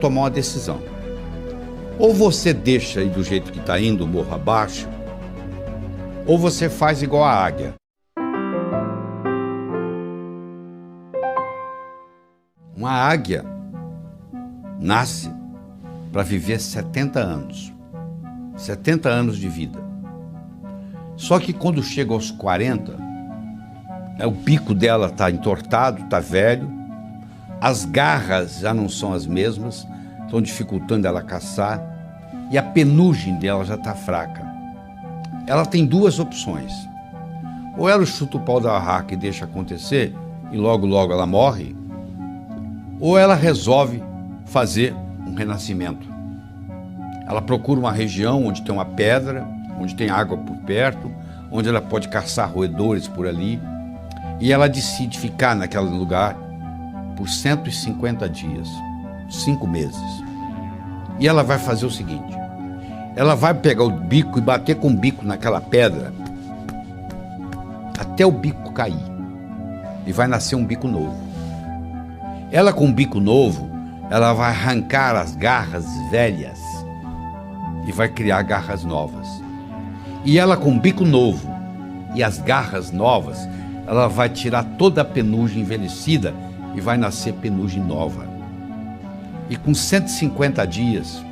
tomar uma decisão. Ou você deixa aí do jeito que está indo, morro abaixo, ou você faz igual a águia. Uma águia nasce para viver 70 anos. 70 anos de vida. Só que quando chega aos 40, o bico dela está entortado, está velho, as garras já não são as mesmas, estão dificultando ela caçar, e a penugem dela já está fraca. Ela tem duas opções. Ou ela chuta o pau da barraca e deixa acontecer, e logo logo ela morre, ou ela resolve fazer um renascimento. Ela procura uma região onde tem uma pedra, onde tem água por perto, onde ela pode caçar roedores por ali, e ela decide ficar naquele lugar por 150 dias, 5 meses. E ela vai fazer o seguinte: ela vai pegar o bico e bater com o bico naquela pedra até o bico cair, e vai nascer um bico novo. Ela, com o bico novo, ela vai arrancar as garras velhas e vai criar garras novas. E ela, com o bico novo e as garras novas, ela vai tirar toda a penugem envelhecida e vai nascer penugem nova. E com 150 dias,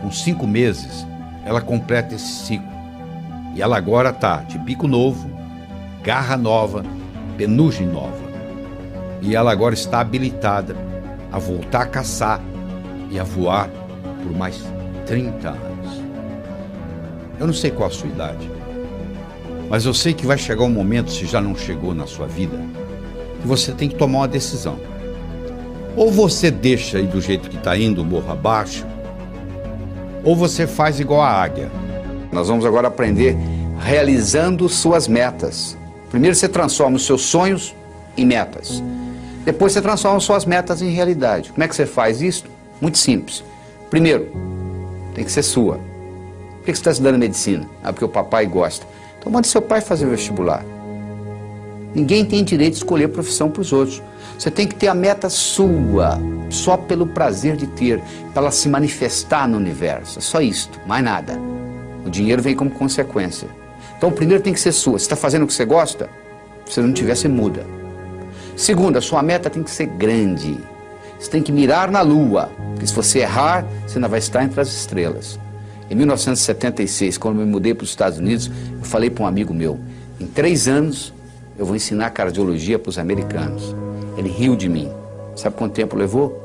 com 5 meses, ela completa esse ciclo. E ela agora está de bico novo, garra nova, penugem nova. E ela agora está habilitada a voltar a caçar e a voar por mais 30 anos. Eu não sei qual a sua idade, mas eu sei que vai chegar um momento, se já não chegou na sua vida, que você tem que tomar uma decisão. Ou você deixa aí do jeito que está indo, morro abaixo, ou você faz igual a águia. Nós vamos agora aprender realizando suas metas. Primeiro você transforma os seus sonhos em metas. Depois você transforma suas metas em realidade. Como é que você faz isso? Muito simples. Primeiro, tem que ser sua. Por que você está estudando medicina? Ah, porque o papai gosta. Então mande seu pai fazer o vestibular. Ninguém tem direito de escolher profissão para os outros. Você tem que ter a meta sua, só pelo prazer de ter, para ela se manifestar no universo. É só isto, mais nada. O dinheiro vem como consequência. Então, primeiro tem que ser sua. Você está fazendo o que você gosta? Se não tiver, você muda. Segundo, a sua meta tem que ser grande. Você tem que mirar na lua, porque se você errar, você não vai estar entre as estrelas. Em 1976, quando eu me mudei para os Estados Unidos, eu falei para um amigo meu: em 3 anos eu vou ensinar cardiologia para os americanos. Ele riu de mim. Sabe quanto tempo levou?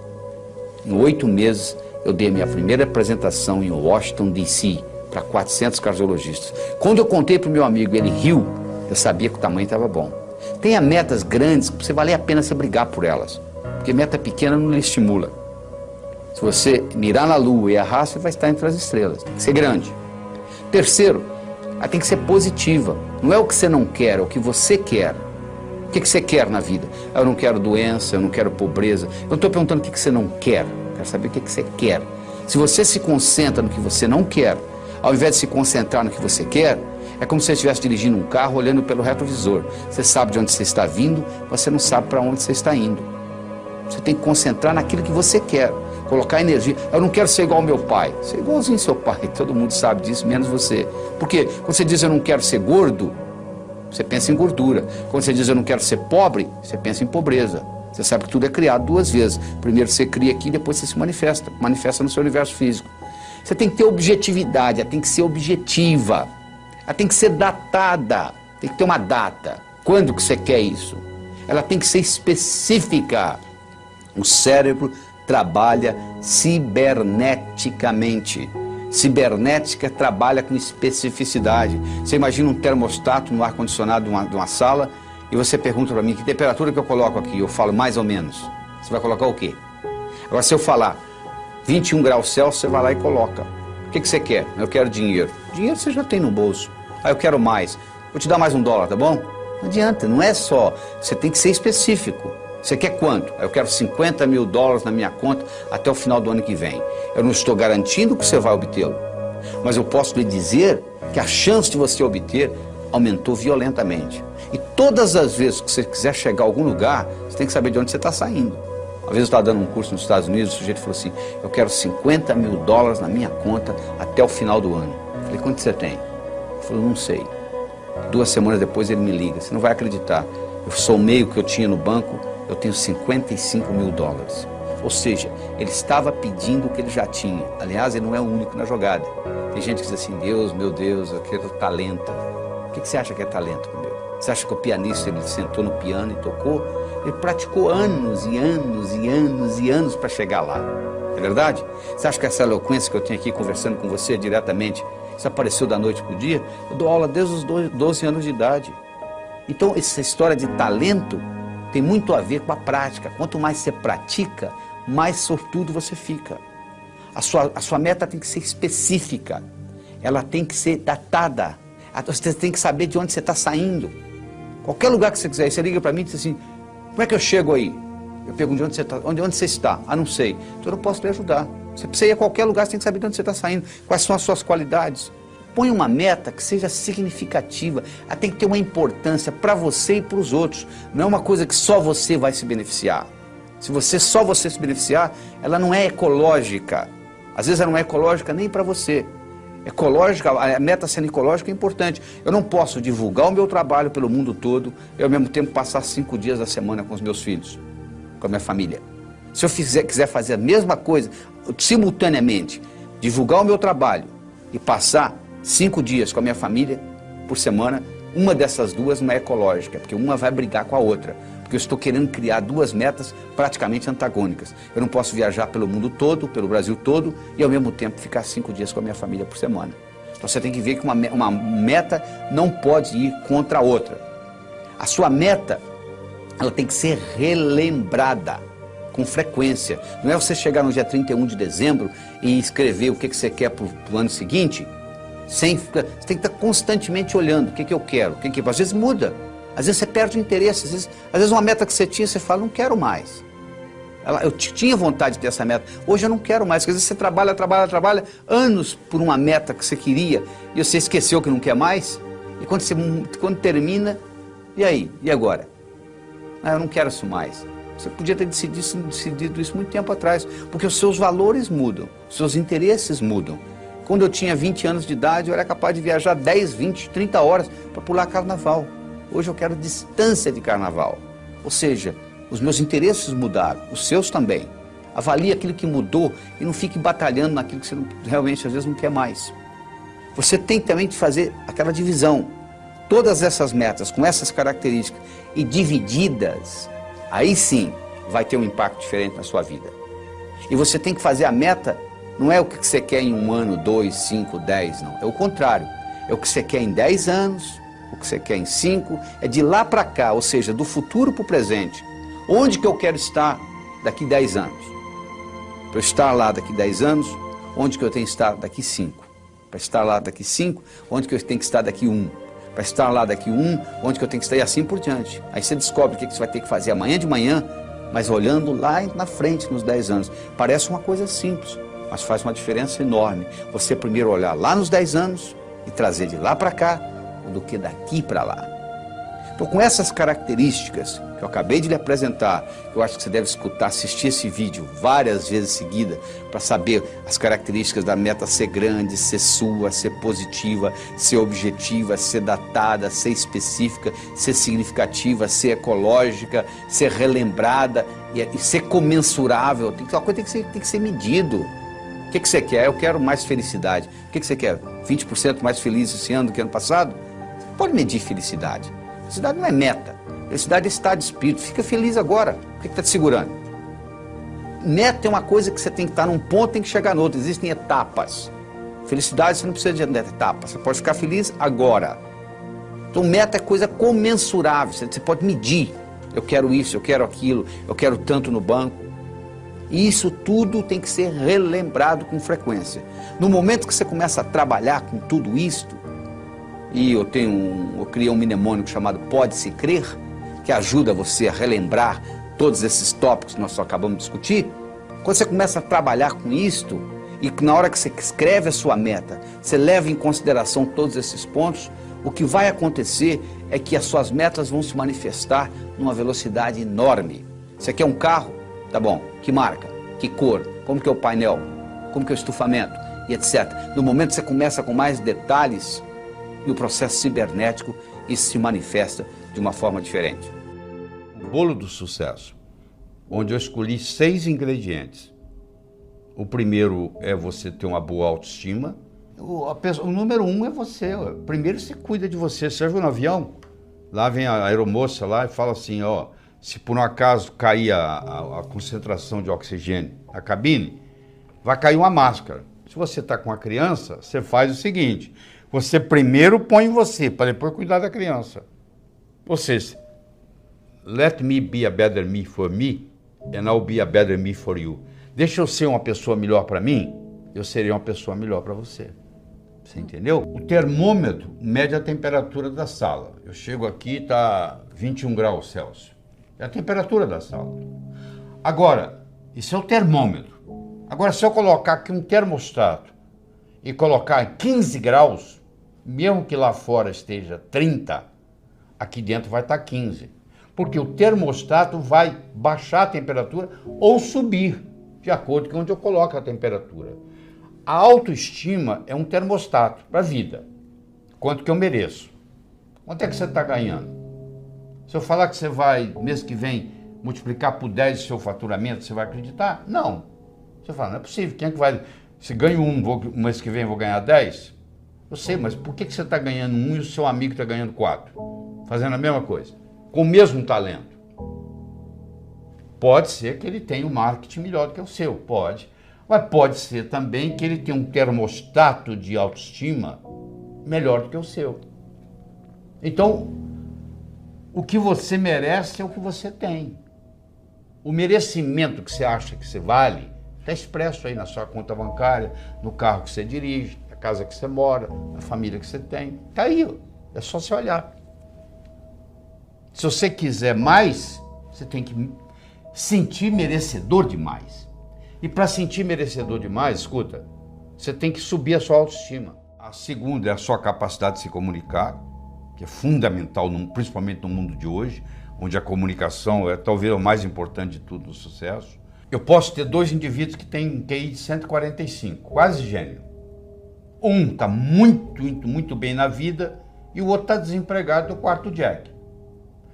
Em 8 meses eu dei a minha primeira apresentação em Washington, D.C., para 400 cardiologistas. Quando eu contei para o meu amigo, ele riu, eu sabia que o tamanho estava bom. Tenha metas grandes, que você vale a pena você brigar por elas, porque meta pequena não lhe estimula. Se você mirar na lua e errar, você vai estar entre as estrelas. Tem que ser grande. Terceiro, ela tem que ser positiva. Não é o que você não quer, é o que você quer. O que você quer na vida? Eu não quero doença, eu não quero pobreza. Eu não estou perguntando o que você não quer. Eu quero saber o que você quer. Se você se concentra no que você não quer, ao invés de se concentrar no que você quer, é como se você estivesse dirigindo um carro olhando pelo retrovisor. Você sabe de onde você está vindo, você não sabe para onde você está indo. Você tem que concentrar naquilo que você quer. Colocar energia. Eu não quero ser igual ao meu pai. Ser igualzinho ao seu pai. Todo mundo sabe disso, menos você. Por quê? Quando você diz eu não quero ser gordo, você pensa em gordura. Quando você diz eu não quero ser pobre, você pensa em pobreza. Você sabe que tudo é criado 2 vezes. Primeiro você cria aqui, depois você se manifesta. Manifesta no seu universo físico. Você tem que ter objetividade, ela tem que ser objetiva. Ela tem que ser datada. Tem que ter uma data. Quando que você quer isso? Ela tem que ser específica. O cérebro trabalha ciberneticamente. Cibernética trabalha com especificidade. Você imagina um termostato no ar-condicionado de uma sala e você pergunta para mim que temperatura que eu coloco aqui. Eu falo mais ou menos. Você vai colocar o quê? Agora, se eu falar 21 graus Celsius, você vai lá e coloca. O que você quer? Eu quero dinheiro. Dinheiro você já tem no bolso. Eu quero mais. Vou te dar mais $1, tá bom? Não adianta, não é só. Você tem que ser específico. Você quer quanto? Eu quero $50 mil na minha conta até o final do ano que vem. Eu não estou garantindo que você vai obtê-lo, mas eu posso lhe dizer que a chance de você obter aumentou violentamente. E todas as vezes que você quiser chegar a algum lugar, você tem que saber de onde você está saindo. Uma vez eu estava dando um curso nos Estados Unidos, o sujeito falou assim, eu quero $50 mil na minha conta até o final do ano. Eu falei, quanto você tem? Ele falou, não sei. 2 semanas depois ele me liga, você não vai acreditar, eu somei o que eu tinha no banco, eu tenho $55 mil. Ou seja, ele estava pedindo o que ele já tinha. Aliás, ele não é o único na jogada. Tem gente que diz assim, Deus, meu Deus, eu quero talento. O que você acha que é talento, meu? Você acha que o pianista, ele sentou no piano e tocou? Ele praticou anos e anos e anos e anos para chegar lá. É verdade? Você acha que essa eloquência que eu tenho aqui conversando com você diretamente, isso apareceu da noite para o dia? Eu dou aula desde os 12 anos de idade. Então, essa história de talento tem muito a ver com a prática. Quanto mais você pratica, mais sortudo você fica. A sua meta tem que ser específica. Ela tem que ser datada. Você tem que saber de onde você está saindo. Qualquer lugar que você quiser, você liga para mim e diz assim, como é que eu chego aí? Eu pergunto de onde você está. Onde você está? Ah, não sei. Então eu não posso lhe ajudar. Você precisa ir a qualquer lugar, você tem que saber de onde você está saindo. Quais são as suas qualidades. Põe uma meta que seja significativa. Ela tem que ter uma importância para você e para os outros. Não é uma coisa que só você vai se beneficiar. Se só você se beneficiar, ela não é ecológica. Às vezes ela não é ecológica nem para você. Ecológica, a meta sendo ecológica é importante. Eu não posso divulgar o meu trabalho pelo mundo todo e ao mesmo tempo passar 5 dias da semana com os meus filhos, com a minha família. Se eu quiser fazer a mesma coisa, simultaneamente, divulgar o meu trabalho e passar 5 dias com a minha família por semana, uma dessas duas não é ecológica, porque uma vai brigar com a outra. Porque eu estou querendo criar 2 metas praticamente antagônicas. Eu não posso viajar pelo mundo todo, pelo Brasil todo, e ao mesmo tempo ficar 5 dias com a minha família por semana. Então você tem que ver que uma meta não pode ir contra a outra. A sua meta, ela tem que ser relembrada com frequência. Não é você chegar no dia 31 de dezembro e escrever o que você quer para o ano seguinte. Você tem que estar constantemente olhando o que eu quero. Às vezes muda. Às vezes você perde o interesse, às vezes uma meta que você tinha, você fala, não quero mais. Eu tinha vontade de ter essa meta, hoje eu não quero mais, porque às vezes você trabalha anos por uma meta que você queria, e você esqueceu que não quer mais, e quando termina, e aí? E agora? Ah, eu não quero isso mais. Você podia ter decidido isso muito tempo atrás, porque os seus valores mudam, os seus interesses mudam. Quando eu tinha 20 anos de idade, eu era capaz de viajar 10, 20, 30 horas para pular carnaval. Hoje eu quero distância de carnaval. Ou seja, os meus interesses mudaram, os seus também. Avalie aquilo que mudou e não fique batalhando naquilo que você realmente às vezes não quer mais. Você tem também de fazer aquela divisão. Todas essas metas com essas características e divididas, aí sim vai ter um impacto diferente na sua vida. E você tem que fazer a meta, não é o que você quer em 1 ano, 2, 5, 10, não. É o contrário. É o que você quer em 10 anos, o que você quer em 5, é de lá para cá, ou seja, do futuro para o presente. Onde que eu quero estar daqui 10 anos? Para eu estar lá daqui 10 anos, onde que eu tenho que estar daqui 5? Para estar lá daqui 5, onde que eu tenho que estar daqui 1? Para estar lá daqui 1, onde que eu tenho que estar e assim por diante. Aí você descobre o que você vai ter que fazer amanhã de manhã, mas olhando lá na frente, nos 10 anos. Parece uma coisa simples, mas faz uma diferença enorme. Você primeiro olhar lá nos 10 anos e trazer de lá para cá, do que daqui para lá. Então, com essas características que eu acabei de lhe apresentar, eu acho que você deve escutar, assistir esse vídeo várias vezes seguidas para saber as características da meta ser grande, ser sua, ser positiva, ser objetiva, ser datada, ser específica, ser significativa, ser ecológica, ser relembrada e ser comensurável. Uma coisa tem que ser medido. O que você quer? Eu quero mais felicidade. O que você quer? 20% mais feliz esse ano do que ano passado? Pode medir felicidade. Felicidade não é meta. Felicidade é estado de espírito. Fica feliz agora. O que está te segurando? Meta é uma coisa que você tem que estar num ponto, tem que chegar no outro. Existem etapas. Felicidade você não precisa de etapas. Você pode ficar feliz agora. Então meta é coisa comensurável. Você pode medir. Eu quero isso, eu quero aquilo, eu quero tanto no banco. E isso tudo tem que ser relembrado com frequência. No momento que você começa a trabalhar com tudo isto, e eu criei um mnemônico chamado Pode-se Crer, que ajuda você a relembrar todos esses tópicos que nós só acabamos de discutir. Quando você começa a trabalhar com isto, e na hora que você escreve a sua meta, você leva em consideração todos esses pontos, o que vai acontecer é que as suas metas vão se manifestar numa velocidade enorme. Você quer um carro? Tá bom, que marca, que cor, como que é o painel, como que é o estufamento e etc. No momento que você começa com mais detalhes, no processo cibernético, isso se manifesta de uma forma diferente. O bolo do sucesso, onde eu escolhi 6 ingredientes. O primeiro é você ter uma boa autoestima. O número 1 é você. Primeiro você cuida de você. Você viu no avião? Lá vem a aeromoça lá e fala assim, ó, se por um acaso cair a concentração de oxigênio na cabine, vai cair uma máscara. Se você está com a criança, você faz o seguinte, você primeiro põe você, para depois cuidar da criança. Ou seja, let me be a better me for me, and I'll be a better me for you. Deixa eu ser uma pessoa melhor para mim, eu serei uma pessoa melhor para você. Você entendeu? O termômetro mede a temperatura da sala. Eu chego aqui, está 21 graus Celsius. É a temperatura da sala. Agora, isso é o termômetro. Agora, se eu colocar aqui um termostato e colocar 15 graus, mesmo que lá fora esteja 30, aqui dentro vai estar 15. Porque o termostato vai baixar a temperatura ou subir, de acordo com onde eu coloco a temperatura. A autoestima é um termostato para a vida. Quanto que eu mereço? Quanto é que você está ganhando? Se eu falar que você vai, mês que vem, multiplicar por 10 o seu faturamento, você vai acreditar? Não. Você fala, não é possível. Quem é que vai... Se ganho um mês que vem eu vou ganhar 10? Eu sei, mas por que você está ganhando 1 e o seu amigo está ganhando 4? Fazendo a mesma coisa. Com o mesmo talento. Pode ser que ele tenha um marketing melhor do que o seu, pode. Mas pode ser também que ele tenha um termostato de autoestima melhor do que o seu. Então, o que você merece é o que você tem. O merecimento que você acha que você vale está expresso aí na sua conta bancária, no carro que você dirige, na casa que você mora, na família que você tem. Está aí, ó. É só você olhar. Se você quiser mais, você tem que sentir merecedor de mais. E para sentir merecedor de mais, escuta, você tem que subir a sua autoestima. A segunda é a sua capacidade de se comunicar, que é fundamental, principalmente no mundo de hoje, onde a comunicação é talvez o mais importante de tudo no sucesso. Eu posso ter 2 indivíduos que têm um QI de 145, quase gênio. Um está muito bem na vida e o outro está desempregado no quarto Jack.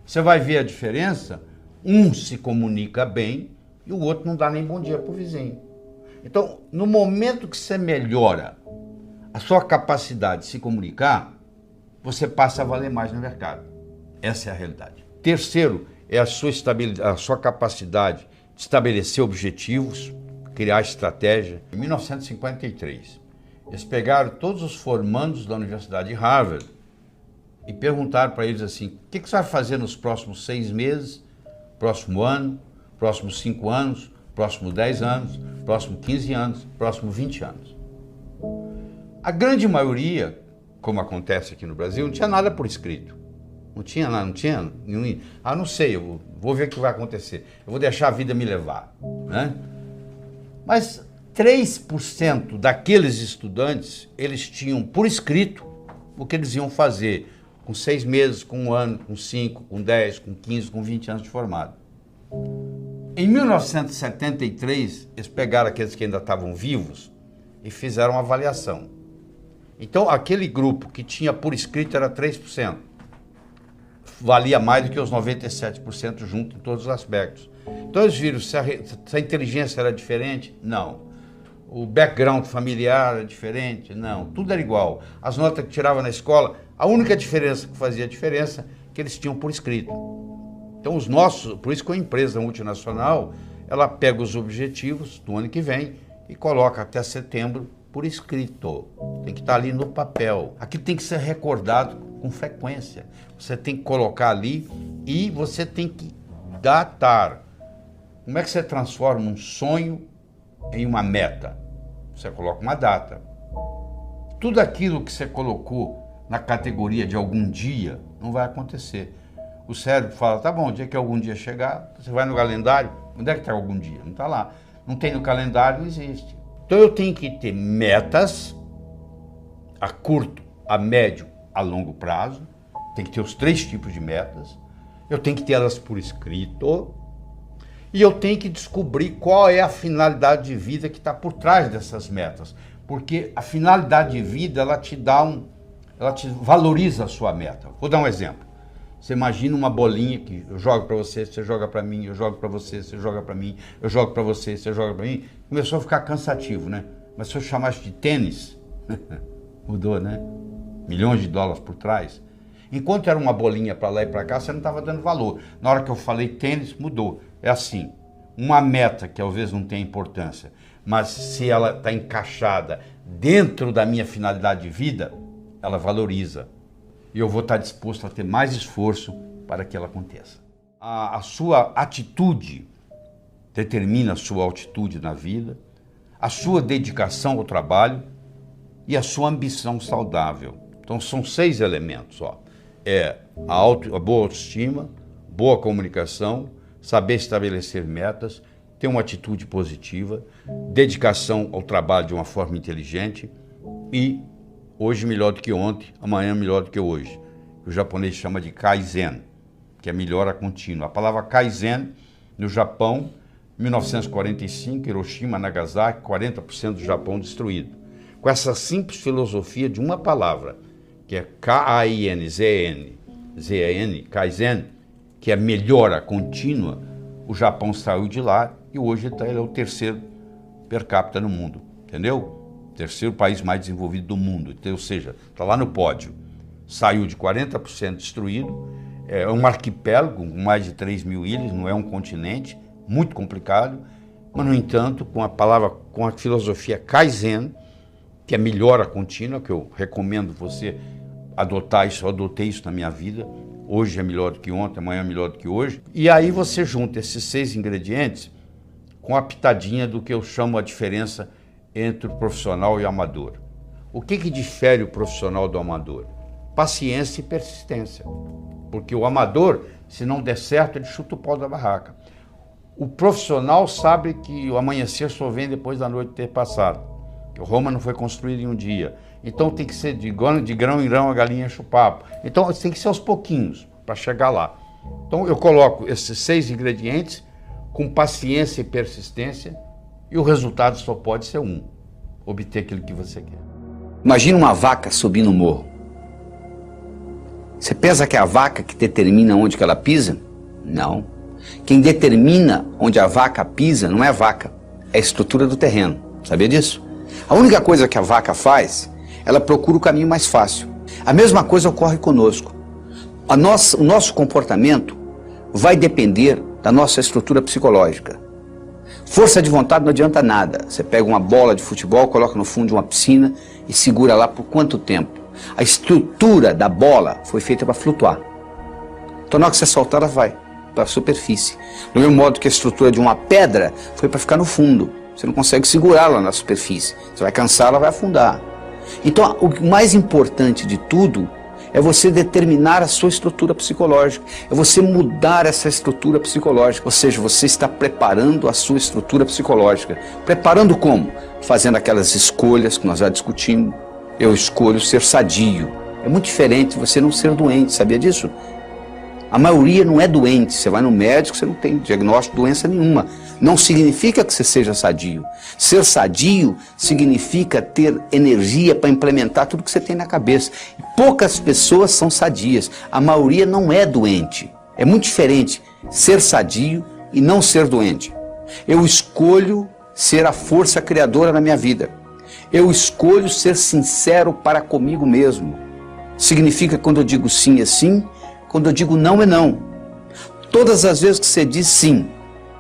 Você vai ver a diferença, um se comunica bem e o outro não dá nem bom dia para o vizinho. Então, no momento que você melhora a sua capacidade de se comunicar, você passa a valer mais no mercado. Essa é a realidade. Terceiro, é a sua capacidade de estabelecer objetivos, criar estratégia. Em 1953, eles pegaram todos os formandos da Universidade de Harvard e perguntaram para eles assim, o que você vai fazer nos próximos 6 meses, próximo ano, próximos 5 anos, próximos 10 anos, próximos 15 anos, próximos 20 anos. A grande maioria, como acontece aqui no Brasil, não tinha nada por escrito. Não tinha nada, não tinha nenhum... Ah, não sei, eu vou ver o que vai acontecer. Eu vou deixar a vida me levar, né? Mas 3% daqueles estudantes, eles tinham por escrito o que eles iam fazer com 6 meses, com 1 ano, com 5, com 10, com 15, com 20 anos de formado. Em 1973, eles pegaram aqueles que ainda estavam vivos e fizeram uma avaliação. Então, aquele grupo que tinha por escrito era 3%. Valia mais do que os 97% junto em todos os aspectos. Então, eles viram se a inteligência era diferente? Não. O background familiar era diferente? Não. Tudo era igual. As notas que tiravam na escola, a única diferença que fazia diferença é que eles tinham por escrito. Então, os nossos, por isso que uma empresa multinacional, ela pega os objetivos do ano que vem e coloca até setembro por escrito. Tem que estar ali no papel. Aqui tem que ser recordado com frequência. Você tem que colocar ali e você tem que datar. Como é que você transforma um sonho em uma meta? Você coloca uma data. Tudo aquilo que você colocou na categoria de algum dia não vai acontecer. O cérebro fala, tá bom, o dia que algum dia chegar, você vai no calendário, onde é que está algum dia? Não está lá. Não tem no calendário, não existe. Então eu tenho que ter metas a curto, a médio, a longo prazo. Tem que ter os 3 tipos de metas. Eu tenho que ter elas por escrito. E eu tenho que descobrir qual é a finalidade de vida que está por trás dessas metas. Porque a finalidade de vida, ela te valoriza a sua meta. Vou dar um exemplo. Você imagina uma bolinha que eu jogo para você, você joga para mim, eu jogo para você, você joga para mim, eu jogo para você, você joga para mim. Começou a ficar cansativo, né? Mas se eu chamasse de tênis, mudou, né? Milhões de dólares por trás. Enquanto era uma bolinha para lá e para cá, você não estava dando valor. Na hora que eu falei tênis, mudou. É assim, uma meta que talvez não tenha importância, mas se ela está encaixada dentro da minha finalidade de vida, ela valoriza. E eu vou estar disposto a ter mais esforço para que ela aconteça. A sua atitude determina a sua altitude na vida, a sua dedicação ao trabalho e a sua ambição saudável. Então são 6 elementos, ó. A boa autoestima, boa comunicação, saber estabelecer metas, ter uma atitude positiva, dedicação ao trabalho de uma forma inteligente e hoje melhor do que ontem, amanhã melhor do que hoje. O japonês chama de Kaizen, que é melhora contínua. A palavra Kaizen, no Japão, 1945, Hiroshima, Nagasaki, 40% do Japão destruído. Com essa simples filosofia de uma palavra, que é K-A-I-N-Z-N, Kaizen, que é melhora contínua, o Japão saiu de lá e hoje ele é o 3º per capita no mundo, entendeu? 3º país mais desenvolvido do mundo, então, ou seja, está lá no pódio. Saiu de 40% destruído, é um arquipélago com mais de 3.000 ilhas, não é um continente, muito complicado, mas, no entanto, com a filosofia Kaizen, que é melhora contínua, que eu recomendo você adotar isso, eu adotei isso na minha vida, hoje é melhor do que ontem, amanhã é melhor do que hoje, e aí você junta esses 6 ingredientes com a pitadinha do que eu chamo a diferença entre o profissional e o amador. O que difere o profissional do amador? Paciência e persistência, porque o amador, se não der certo, ele chuta o pau da barraca. O profissional sabe que o amanhecer só vem depois da noite ter passado, que Roma não foi construída em um dia. Então tem que ser de grão em grão a galinha enche o papo. Então tem que ser aos pouquinhos para chegar lá. Então eu coloco esses 6 ingredientes com paciência e persistência e o resultado só pode ser um: obter aquilo que você quer. Imagina uma vaca subindo um morro. Você pensa que é a vaca que determina onde que ela pisa? Não. Quem determina onde a vaca pisa não é a vaca, é a estrutura do terreno. Sabia disso? A única coisa que a vaca faz, ela procura o caminho mais fácil. A mesma coisa ocorre conosco. O nosso comportamento vai depender da nossa estrutura psicológica. Força de vontade não adianta nada. Você pega uma bola de futebol, coloca no fundo de uma piscina e segura lá por quanto tempo? A estrutura da bola foi feita para flutuar. Então na hora que você soltar, ela vai para a superfície. Do mesmo modo que a estrutura de uma pedra foi para ficar no fundo. Você não consegue segurá-la na superfície. Você vai cansar, ela vai afundar. Então o mais importante de tudo é você determinar a sua estrutura psicológica, é você mudar essa estrutura psicológica, ou seja, você está preparando a sua estrutura psicológica. Preparando como? Fazendo aquelas escolhas que nós já discutimos. Eu escolho ser sadio. É muito diferente de você não ser doente, sabia disso? A maioria não é doente, você vai no médico, você não tem diagnóstico de doença nenhuma. Não significa que você seja sadio. Ser sadio significa ter energia para implementar tudo que você tem na cabeça. E poucas pessoas são sadias, a maioria não é doente. É muito diferente ser sadio e não ser doente. Eu escolho ser a força criadora na minha vida. Eu escolho ser sincero para comigo mesmo. Significa quando eu digo sim é sim, quando eu digo não é não. Todas as vezes que você diz sim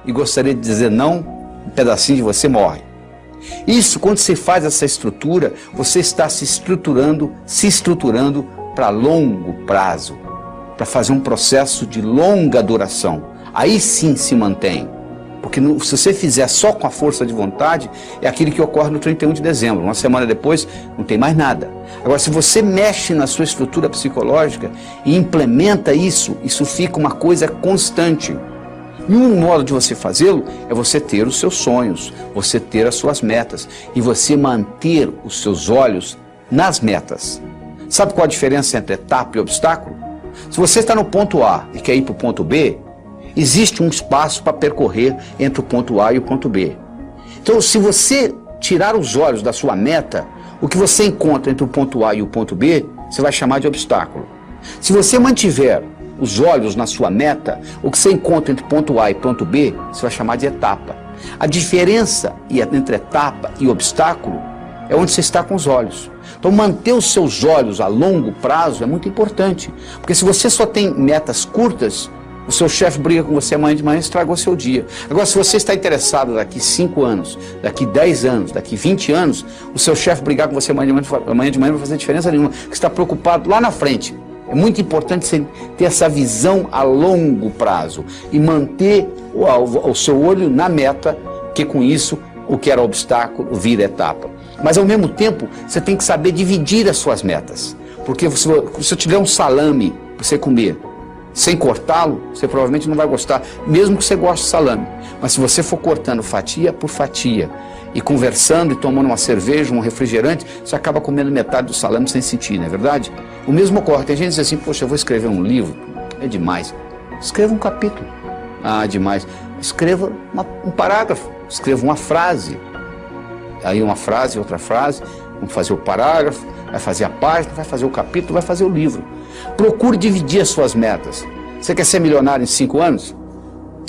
e gostaria de dizer não, um pedacinho de você morre. Isso, quando você faz essa estrutura, você está se estruturando para longo prazo, para fazer um processo de longa duração. Aí sim se mantém. Porque se você fizer só com a força de vontade, é aquilo que ocorre no 31 de dezembro. Uma semana depois, não tem mais nada. Agora, se você mexe na sua estrutura psicológica e implementa isso, isso fica uma coisa constante. E um modo de você fazê-lo é você ter os seus sonhos, você ter as suas metas e você manter os seus olhos nas metas. Sabe qual a diferença entre etapa e obstáculo? Se você está no ponto A e quer ir para o ponto B, existe um espaço para percorrer entre o ponto A e o ponto B. Então, se você tirar os olhos da sua meta, o que você encontra entre o ponto A e o ponto B, você vai chamar de obstáculo. Se você mantiver os olhos na sua meta, o que você encontra entre ponto A e ponto B, você vai chamar de etapa. A diferença entre etapa e obstáculo é onde você está com os olhos. Então, manter os seus olhos a longo prazo é muito importante, porque se você só tem metas curtas, o seu chefe briga com você amanhã de manhã e estragou o seu dia. Agora, se você está interessado daqui 5 anos, daqui 10 anos, daqui 20 anos, o seu chefe brigar com você amanhã de manhã não vai fazer diferença nenhuma, porque você está preocupado lá na frente. É muito importante você ter essa visão a longo prazo e manter o seu olho na meta, porque com isso o que era obstáculo vira etapa. Mas ao mesmo tempo, você tem que saber dividir as suas metas. Porque se eu te der um salame para você comer, sem cortá-lo, você provavelmente não vai gostar, mesmo que você goste de salame. Mas se você for cortando fatia por fatia, e conversando e tomando uma cerveja, um refrigerante, você acaba comendo metade do salame sem sentir, não é verdade? O mesmo ocorre. Tem gente que diz assim, poxa, eu vou escrever um livro, é demais. Escreva um capítulo. Ah, demais. Escreva um parágrafo, escreva uma frase. Aí uma frase, outra frase, vamos fazer o parágrafo, vai fazer a página, vai fazer o capítulo, vai fazer o livro. Procure dividir as suas metas. Você quer ser milionário em 5 anos?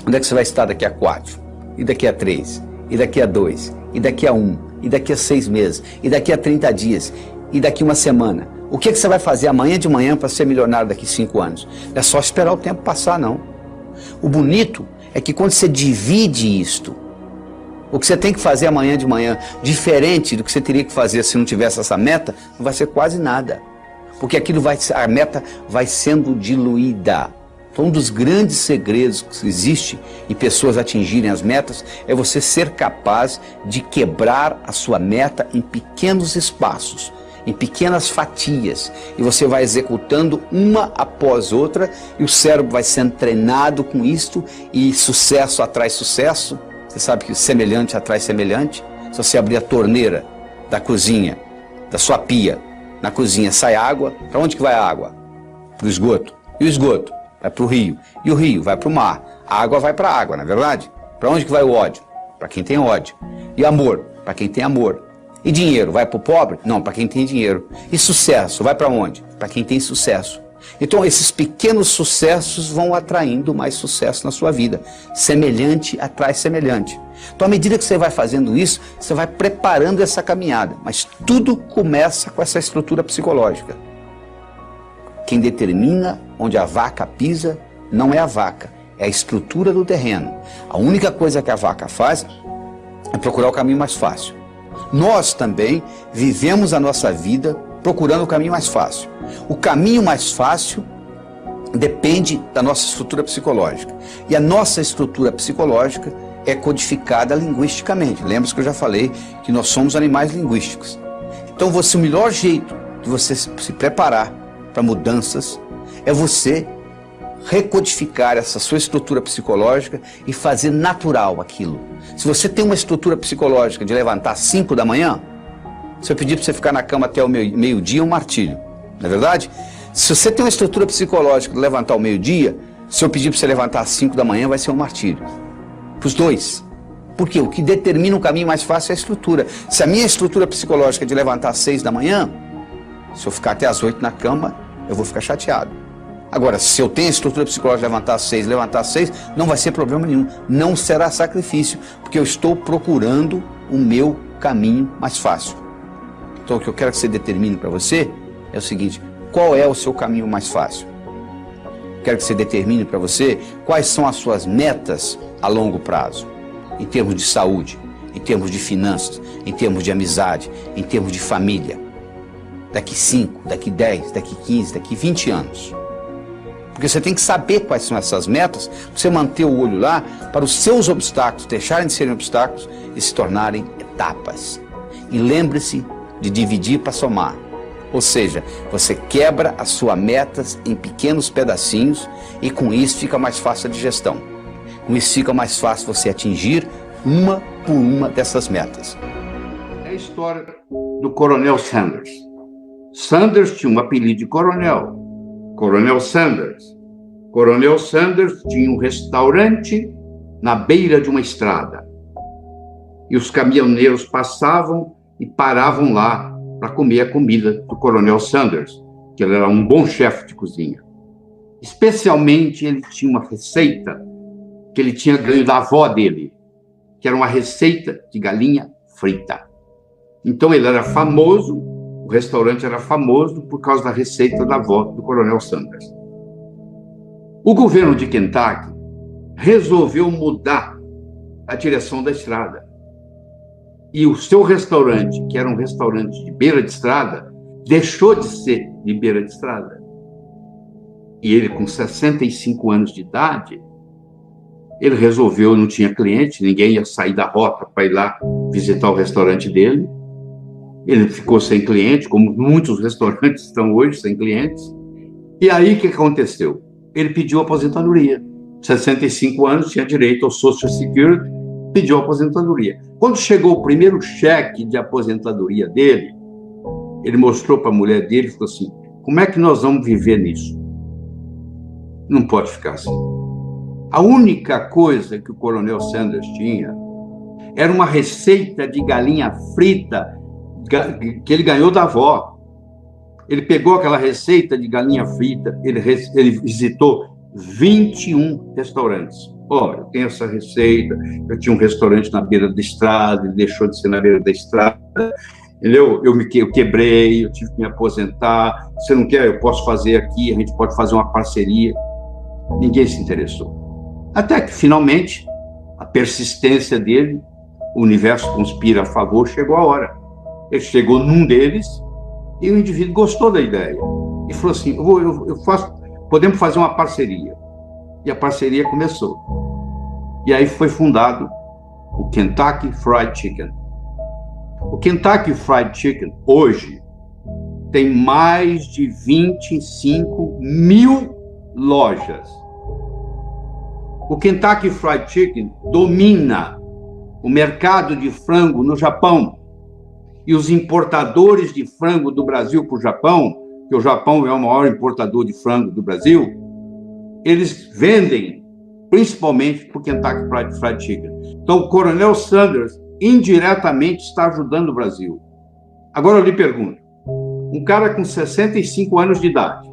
Onde é que você vai estar daqui a 4? E daqui a 3? E daqui a 2? E daqui a 1? E daqui a 6 meses? E daqui a 30 dias? E daqui a uma semana? O que você vai fazer amanhã de manhã para ser milionário daqui a 5 anos? Não é só esperar o tempo passar, não. O bonito é que quando você divide isto, o que você tem que fazer amanhã de manhã, diferente do que você teria que fazer se não tivesse essa meta, não vai ser quase nada. Porque a meta vai sendo diluída. Então, um dos grandes segredos que existe em pessoas atingirem as metas é você ser capaz de quebrar a sua meta em pequenos espaços, em pequenas fatias, e você vai executando uma após outra, e o cérebro vai sendo treinado com isto, e sucesso atrai sucesso. Você sabe que semelhante atrai semelhante. Se você abrir a torneira da cozinha, da sua pia, na cozinha sai água, para onde que vai a água? Para o esgoto. E o esgoto? Vai para o rio. E o rio vai para o mar. A água vai para a água, não é verdade? Para onde que vai o ódio? Para quem tem ódio. E amor? Para quem tem amor. E dinheiro? Vai para o pobre? Não, para quem tem dinheiro. E sucesso? Vai para onde? Para quem tem sucesso. Então esses pequenos sucessos vão atraindo mais sucesso na sua vida. Semelhante atrai semelhante. Então à medida que você vai fazendo isso, você vai preparando essa caminhada. Mas tudo começa com essa estrutura psicológica. Quem determina onde a vaca pisa não é a vaca, é a estrutura do terreno. A única coisa que a vaca faz é procurar o caminho mais fácil. Nós também vivemos a nossa vida procurando o caminho mais fácil. O caminho mais fácil depende da nossa estrutura psicológica. E a nossa estrutura psicológica é codificada linguisticamente. Lembra que eu já falei que nós somos animais linguísticos. Então o melhor jeito de você se preparar para mudanças é você recodificar essa sua estrutura psicológica e fazer natural aquilo. Se você tem uma estrutura psicológica de levantar às 5 da manhã, se eu pedir para você ficar na cama até o meio-dia, é um martírio, não é verdade? Se você tem uma estrutura psicológica de levantar ao meio-dia, se eu pedir para você levantar às 5 da manhã, vai ser um martírio. Para os dois. Porque o que determina o caminho mais fácil é a estrutura. Se a minha estrutura psicológica é de levantar às 6 da manhã, se eu ficar até às 8 na cama, eu vou ficar chateado. Agora, se eu tenho a estrutura psicológica de levantar às 6, não vai ser problema nenhum. Não será sacrifício, porque eu estou procurando o meu caminho mais fácil. Então, o que eu quero que você determine para você é o seguinte: qual é o seu caminho mais fácil? Quero que você determine para você quais são as suas metas a longo prazo, em termos de saúde, em termos de finanças, em termos de amizade, em termos de família. Daqui 5, daqui 10, daqui 15, daqui 20 anos. Porque você tem que saber quais são essas metas, para você manter o olho lá, para os seus obstáculos deixarem de serem obstáculos e se tornarem etapas. E lembre-se de dividir para somar. Ou seja, você quebra as suas metas em pequenos pedacinhos e com isso fica mais fácil a digestão. Com isso fica mais fácil você atingir uma por uma dessas metas. É a história do Coronel Sanders. Sanders tinha um apelido de coronel, Coronel Sanders. Coronel Sanders tinha um restaurante na beira de uma estrada. E os caminhoneiros passavam e paravam lá para comer a comida do Coronel Sanders, que ele era um bom chefe de cozinha. Especialmente, ele tinha uma receita que ele tinha ganho da avó dele, que era uma receita de galinha frita. Então, ele era famoso, o restaurante era famoso por causa da receita da avó do Coronel Sanders. O governo de Kentucky resolveu mudar a direção da estrada. E o seu restaurante, que era um restaurante de beira de estrada, deixou de ser de beira de estrada. E ele, com 65 anos de idade, ele resolveu, não tinha cliente, ninguém ia sair da rota para ir lá visitar o restaurante dele. Ele ficou sem cliente, como muitos restaurantes estão hoje sem clientes. E aí, o que aconteceu? Ele pediu aposentadoria. 65 anos, tinha direito ao Social Security, pediu aposentadoria. Quando chegou o primeiro cheque de aposentadoria dele, ele mostrou para a mulher dele e falou assim: como é que nós vamos viver nisso? Não pode ficar assim. A única coisa que o Coronel Sanders tinha era uma receita de galinha frita que ele ganhou da avó. Ele pegou aquela receita de galinha frita, ele visitou 21 restaurantes. Olha, eu tenho essa receita, eu tinha um restaurante na beira da estrada, ele deixou de ser na beira da estrada, entendeu? Eu quebrei, eu tive que me aposentar, você não quer, eu posso fazer aqui, a gente pode fazer uma parceria. Ninguém se interessou. Até que, finalmente, a persistência dele, o universo conspira a favor, chegou a hora. Ele chegou num deles e o indivíduo gostou da ideia. E falou assim, podemos fazer uma parceria. E a parceria começou. E aí foi fundado o Kentucky Fried Chicken. O Kentucky Fried Chicken, hoje, tem mais de 25 mil lojas. O Kentucky Fried Chicken domina o mercado de frango no Japão. E os importadores de frango do Brasil para o Japão, que o Japão é o maior importador de frango do Brasil, eles vendem principalmente para o Kentucky Fried Chicken. Então, o Coronel Sanders indiretamente está ajudando o Brasil. Agora eu lhe pergunto, um cara com 65 anos de idade,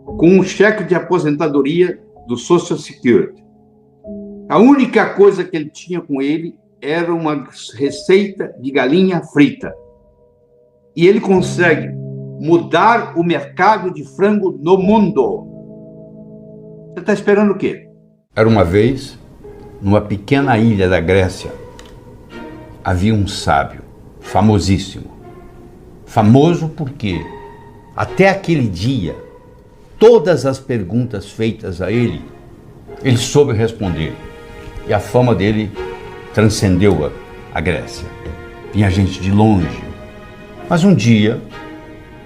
com um cheque de aposentadoria do Social Security, a única coisa que ele tinha com ele era uma receita de galinha frita. E ele consegue mudar o mercado de frango no mundo. Você está esperando o quê? Era uma vez, numa pequena ilha da Grécia, havia um sábio, famosíssimo. Famoso porque, até aquele dia, todas as perguntas feitas a ele soube responder. E a fama dele transcendeu a Grécia. Vinha gente de longe. Mas um dia,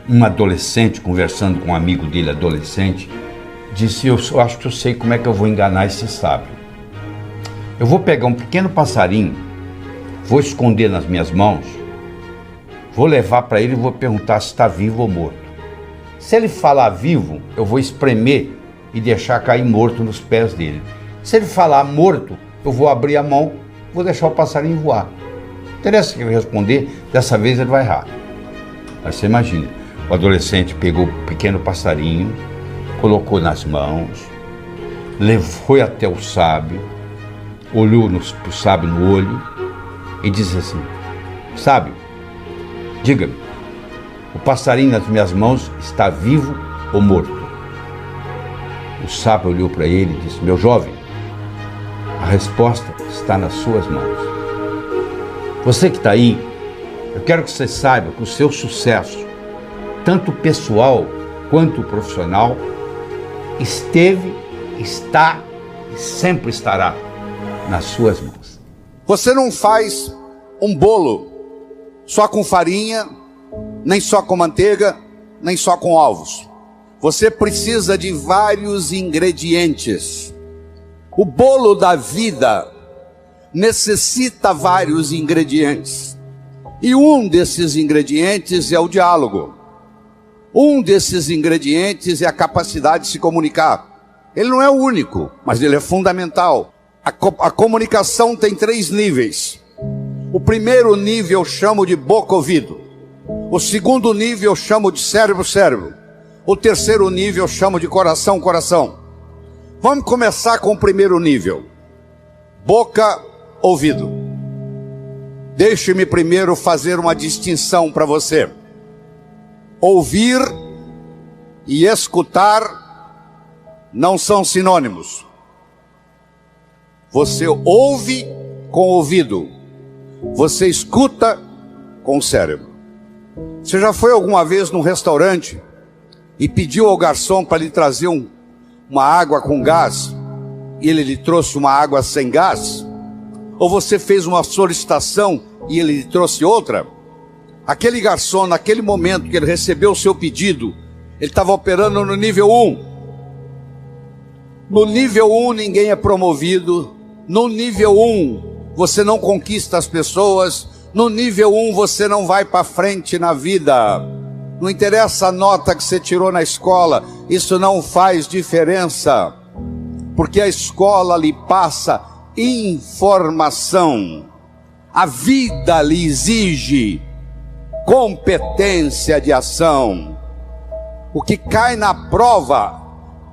um adolescente, conversando com um amigo dele, adolescente, disse, eu acho que eu sei como é que eu vou enganar esse sábio. Eu vou pegar um pequeno passarinho, vou esconder nas minhas mãos, vou levar para ele e vou perguntar se está vivo ou morto. Se ele falar vivo, eu vou espremer e deixar cair morto nos pés dele. Se ele falar morto, eu vou abrir a mão, vou deixar o passarinho voar. Não interessa que ele responder, dessa vez ele vai errar. Aí você imagina, o adolescente pegou o pequeno passarinho, colocou nas mãos, foi até o sábio, olhou pro sábio no olho e disse assim, sábio, diga-me, o passarinho nas minhas mãos está vivo ou morto? O sábio olhou para ele e disse, meu jovem, a resposta está nas suas mãos. Você que está aí, eu quero que você saiba que o seu sucesso, tanto pessoal quanto profissional, esteve, está e sempre estará nas suas mãos. Você não faz um bolo só com farinha, nem só com manteiga, nem só com ovos. Você precisa de vários ingredientes. O bolo da vida necessita vários ingredientes. E um desses ingredientes é o diálogo. Um desses ingredientes é a capacidade de se comunicar. Ele não é o único, mas ele é fundamental. A comunicação tem 3 níveis. O primeiro nível eu chamo de boca-ouvido. O segundo nível eu chamo de cérebro-cérebro. O terceiro nível eu chamo de coração-coração. Vamos começar com o primeiro nível. Boca-ouvido. Deixe-me primeiro fazer uma distinção para você. Ouvir e escutar não são sinônimos. Você ouve com o ouvido, você escuta com o cérebro. Você já foi alguma vez num restaurante e pediu ao garçom para lhe trazer uma água com gás e ele lhe trouxe uma água sem gás? Ou você fez uma solicitação e ele lhe trouxe outra? Aquele garçom, naquele momento que ele recebeu o seu pedido, ele estava operando no nível 1. No nível 1 ninguém é promovido. No nível 1 você não conquista as pessoas. No nível 1 você não vai para frente na vida. Não interessa a nota que você tirou na escola, isso não faz diferença. Porque a escola lhe passa informação. A vida lhe exige competência de ação. O que cai na prova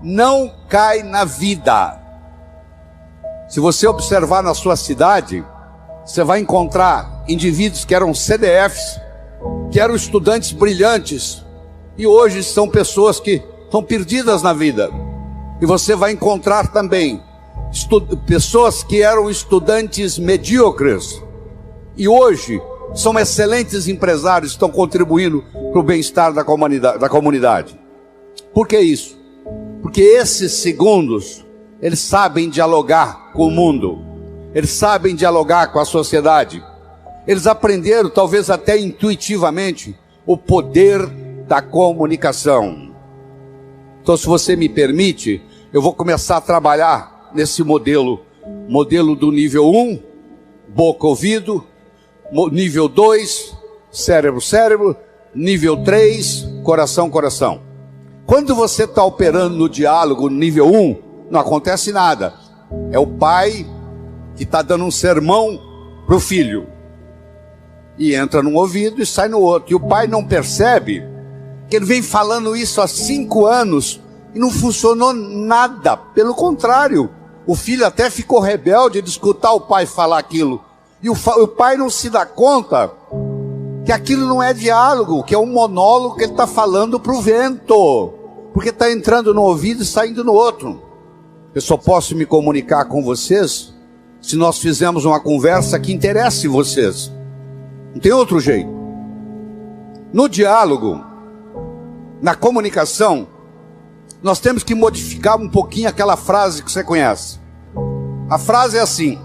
não cai na vida. Se você observar na sua cidade, você vai encontrar indivíduos que eram CDFs, que eram estudantes brilhantes, e hoje são pessoas que estão perdidas na vida. E você vai encontrar também pessoas que eram estudantes medíocres, e hoje são excelentes empresários, estão contribuindo para o bem-estar da comunidade. Por que isso? Porque esses segundos, eles sabem dialogar com o mundo, eles sabem dialogar com a sociedade, eles aprenderam, talvez até intuitivamente, o poder da comunicação. Então, se você me permite, eu vou começar a trabalhar nesse modelo do nível 1, boca-ouvido, nível 2, cérebro-cérebro, nível 3, coração-coração. Quando você está operando no diálogo nível 1, não acontece nada. É o pai que está dando um sermão para o filho. E entra num ouvido e sai no outro. E o pai não percebe que ele vem falando isso há 5 anos e não funcionou nada. Pelo contrário, o filho até ficou rebelde de escutar o pai falar aquilo. E o pai não se dá conta que aquilo não é diálogo, que é um monólogo que ele está falando para o vento, porque está entrando no ouvido e saindo no outro. Eu só posso me comunicar com vocês se nós fizermos uma conversa que interesse vocês. Não tem outro jeito. No diálogo, na comunicação, nós temos que modificar um pouquinho aquela frase que você conhece. A frase é assim: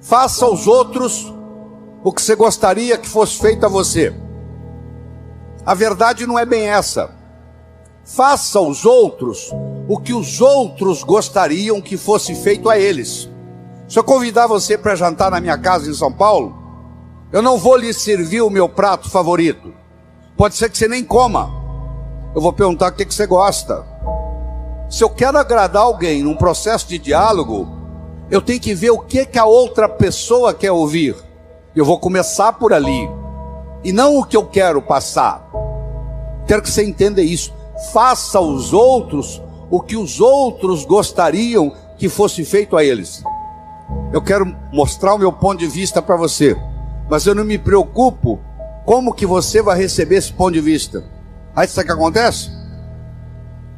faça aos outros o que você gostaria que fosse feito a você. A verdade não é bem essa. Faça aos outros o que os outros gostariam que fosse feito a eles. Se eu convidar você para jantar na minha casa em São Paulo, eu não vou lhe servir o meu prato favorito. Pode ser que você nem coma. Eu vou perguntar o que você gosta. Se eu quero agradar alguém num processo de diálogo, eu tenho que ver o que a outra pessoa quer ouvir. Eu vou começar por ali, e não o que eu quero passar. Quero que você entenda isso. Faça aos outros o que os outros gostariam que fosse feito a eles. Eu quero mostrar o meu ponto de vista para você, mas eu não me preocupo como que você vai receber esse ponto de vista. Aí sabe o que acontece?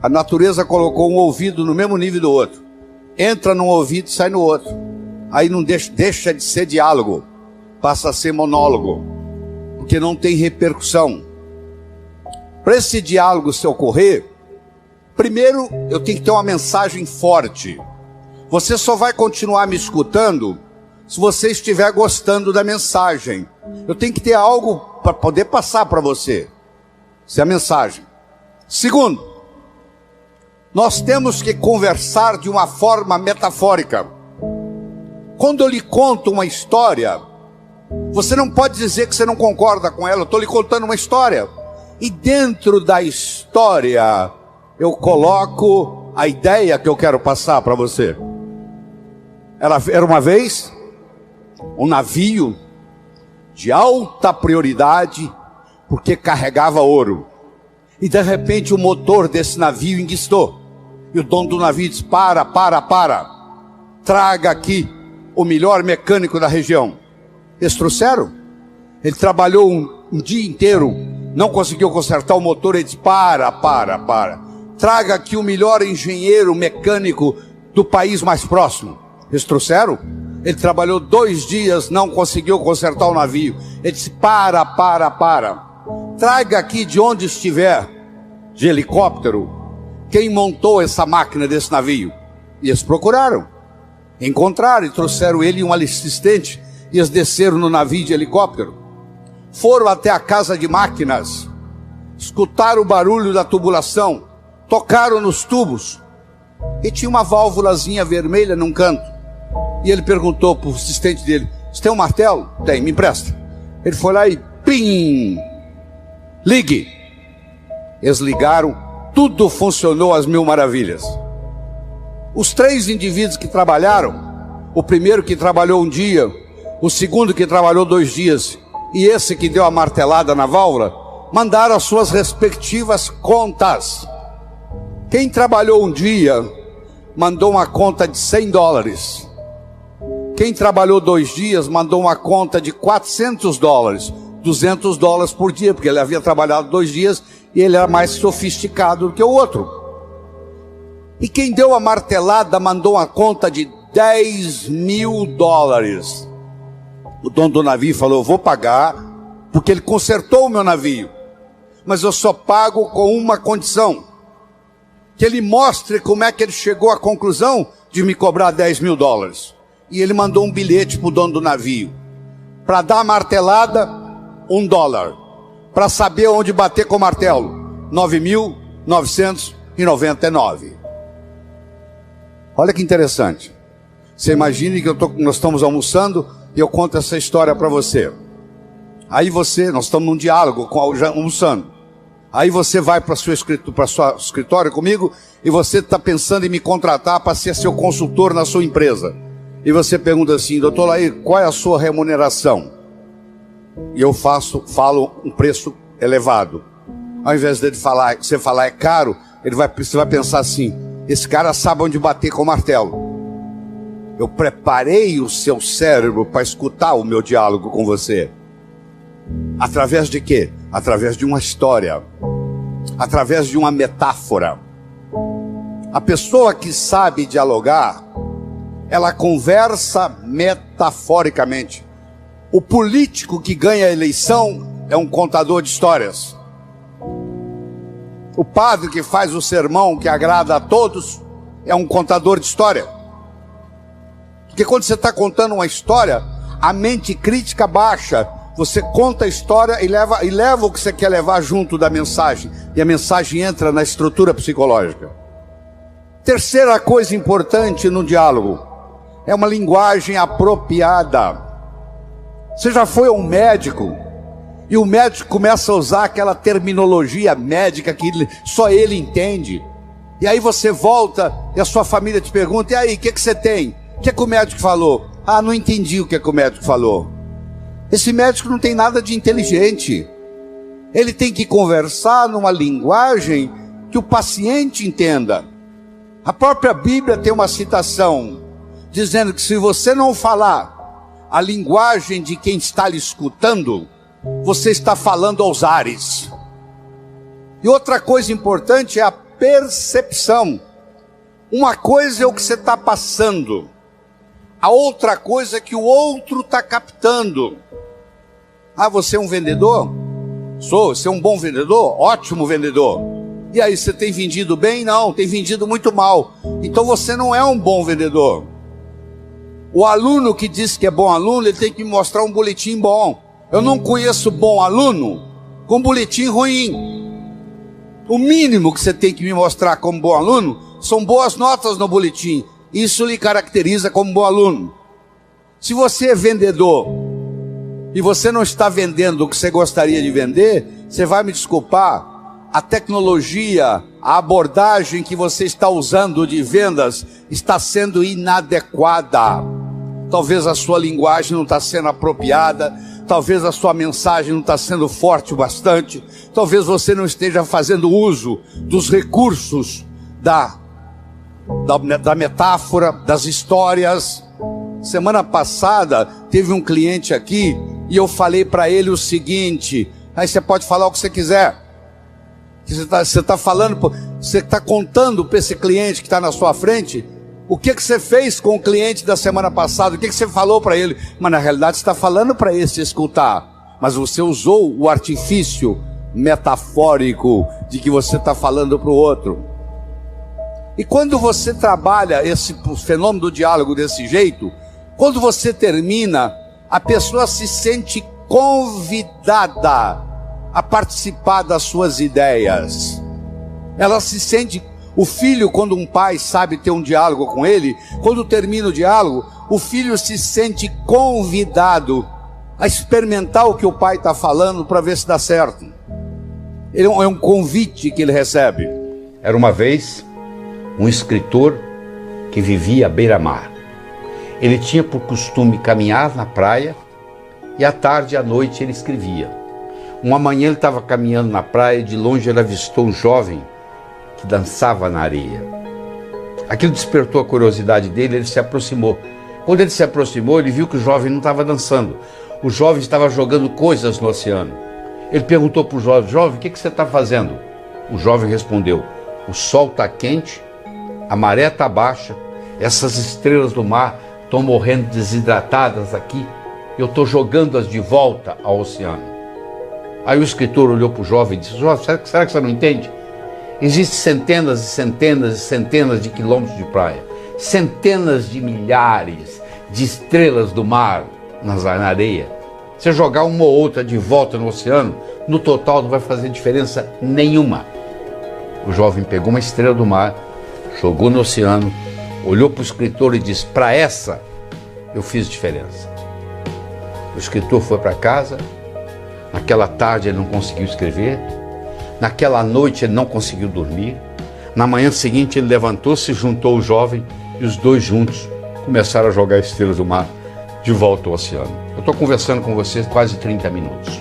A natureza colocou um ouvido no mesmo nível do outro. Entra num ouvido e sai no outro. Aí não deixa de ser diálogo, passa a ser monólogo, porque não tem repercussão. Para esse diálogo se ocorrer, primeiro eu tenho que ter uma mensagem forte. Você só vai continuar me escutando se você estiver gostando da mensagem. Eu tenho que ter algo para poder passar para você. Essa é a mensagem. Segundo, nós temos que conversar de uma forma metafórica. Quando eu lhe conto uma história, você não pode dizer que você não concorda com ela. Eu estou lhe contando uma história, e dentro da história eu coloco a ideia que eu quero passar para você. Era uma vez um navio de alta prioridade, porque carregava ouro. E de repente o motor desse navio enguiçou. E o dono do navio disse: para. Traga aqui o melhor mecânico da região. Eles trouxeram. Ele trabalhou um dia inteiro, não conseguiu consertar o motor. Ele disse: para. Traga aqui o melhor engenheiro mecânico do país mais próximo. Eles trouxeram. Ele trabalhou 2 dias, não conseguiu consertar o navio. Ele disse: para. Traga aqui de onde estiver, de helicóptero, quem montou essa máquina desse navio. E eles procuraram, encontraram e trouxeram ele e um assistente. E eles desceram no navio de helicóptero, foram até a casa de máquinas, escutaram o barulho da tubulação, tocaram nos tubos, e tinha uma válvulazinha vermelha num canto. E ele perguntou para o assistente dele: você tem um martelo? Tem, me empresta. Ele foi lá e pim, ligue. Eles ligaram, tudo funcionou às mil maravilhas. Os 3 indivíduos que trabalharam, o primeiro que trabalhou um dia, o segundo que trabalhou 2 dias, e esse que deu a martelada na válvula, mandaram as suas respectivas contas. Quem trabalhou um dia mandou uma conta de $100. Quem trabalhou 2 dias mandou uma conta de $400, $200 por dia, porque ele havia trabalhado 2 dias e ele era mais sofisticado do que o outro. E quem deu a martelada mandou uma conta de $10.000. O dono do navio falou: eu vou pagar, porque ele consertou o meu navio, mas eu só pago com uma condição: que ele mostre como é que ele chegou à conclusão de me cobrar $10.000. E ele mandou um bilhete para o dono do navio: para dar a martelada, $1. Para saber onde bater com o martelo, 9.999. Olha que interessante. Você imagine que nós estamos almoçando e eu conto essa história para você. Aí nós estamos num diálogo, almoçando. Aí você vai para o seu escritório comigo e você está pensando em me contratar para ser seu consultor na sua empresa. E você pergunta assim: doutor Lair, qual é a sua remuneração? E eu falo um preço elevado. Ao invés de você falar é caro, você vai pensar assim: esse cara sabe onde bater com o martelo. Eu preparei o seu cérebro para escutar o meu diálogo com você. Através de quê? Através de uma história, através de uma metáfora. A pessoa que sabe dialogar, ela conversa metaforicamente. O político que ganha a eleição é um contador de histórias. O padre que faz o sermão que agrada a todos é um contador de história. Porque quando você está contando uma história, a mente crítica baixa. Você conta a história e leva o que você quer levar junto da mensagem. E a mensagem entra na estrutura psicológica. Terceira coisa importante no diálogo é uma linguagem apropriada. Você já foi a um médico e o médico começa a usar aquela terminologia médica que só ele entende. E aí você volta e a sua família te pergunta: e aí, o que você tem? O que o médico falou? Ah, não entendi o que o médico falou. Esse médico não tem nada de inteligente. Ele tem que conversar numa linguagem que o paciente entenda. A própria Bíblia tem uma citação dizendo que se você não falar a linguagem de quem está lhe escutando, você está falando aos ares. E outra coisa importante é a percepção. Uma coisa é o que você está passando, a outra coisa é que o outro está captando. Ah, você é um vendedor? Sou. Você é um bom vendedor? Ótimo vendedor. E aí, você tem vendido bem? Não, tem vendido muito mal. Então você não é um bom vendedor. O aluno que diz que é bom aluno, ele tem que me mostrar um boletim bom. Eu não conheço bom aluno com boletim ruim. O mínimo que você tem que me mostrar como bom aluno são boas notas no boletim. Isso lhe caracteriza como bom aluno. Se você é vendedor e você não está vendendo o que você gostaria de vender, você vai me desculpar, a tecnologia, a abordagem que você está usando de vendas está sendo inadequada. Talvez a sua linguagem não está sendo apropriada, talvez a sua mensagem não está sendo forte o bastante, talvez você não esteja fazendo uso dos recursos da metáfora, das histórias. Semana passada teve um cliente aqui e eu falei para ele o seguinte: aí você pode falar o que você quiser. Você está falando, você está contando para esse cliente que está na sua frente o que você fez com o cliente da semana passada, o que você falou para ele. Mas na realidade você está falando para esse escutar, mas você usou o artifício metafórico de que você está falando para o outro. E quando você trabalha esse fenômeno do diálogo desse jeito, quando você termina, a pessoa se sente convidada a participar das suas ideias. Ela se sente, o filho, quando um pai sabe ter um diálogo com ele, quando termina o diálogo, o filho se sente convidado a experimentar o que o pai está falando para ver se dá certo. É um convite que ele recebe. Era uma vez um escritor que vivia à beira-mar. Ele tinha por costume caminhar na praia e à tarde e à noite ele escrevia. Uma manhã ele estava caminhando na praia e de longe ele avistou um jovem que dançava na areia. Aquilo despertou a curiosidade dele, ele se aproximou. Quando ele se aproximou, ele viu que o jovem não estava dançando. O jovem estava jogando coisas no oceano. Ele perguntou para o jovem: jovem, o que você está fazendo? O jovem respondeu: o sol está quente, a maré está baixa, essas estrelas do mar estão morrendo desidratadas aqui, eu estou jogando-as de volta ao oceano. Aí o escritor olhou para o jovem e disse: jovem, será que você não entende? Existem centenas e centenas e centenas de quilômetros de praia, centenas de milhares de estrelas do mar na areia. Você jogar uma ou outra de volta no oceano, no total não vai fazer diferença nenhuma. O jovem pegou uma estrela do mar, jogou no oceano, olhou para o escritor e disse: para essa eu fiz diferença. O escritor foi para casa. Naquela tarde ele não conseguiu escrever, naquela noite ele não conseguiu dormir. Na manhã seguinte ele levantou-se, juntou o jovem e os dois juntos começaram a jogar estrelas do mar de volta ao oceano. Eu estou conversando com vocês quase 30 minutos.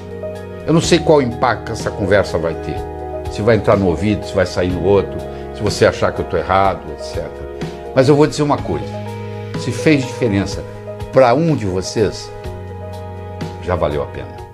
Eu não sei qual impacto essa conversa vai ter. Se vai entrar no ouvido, se vai sair no outro, se você achar que eu estou errado, etc. Mas eu vou dizer uma coisa: se fez diferença para um de vocês, já valeu a pena.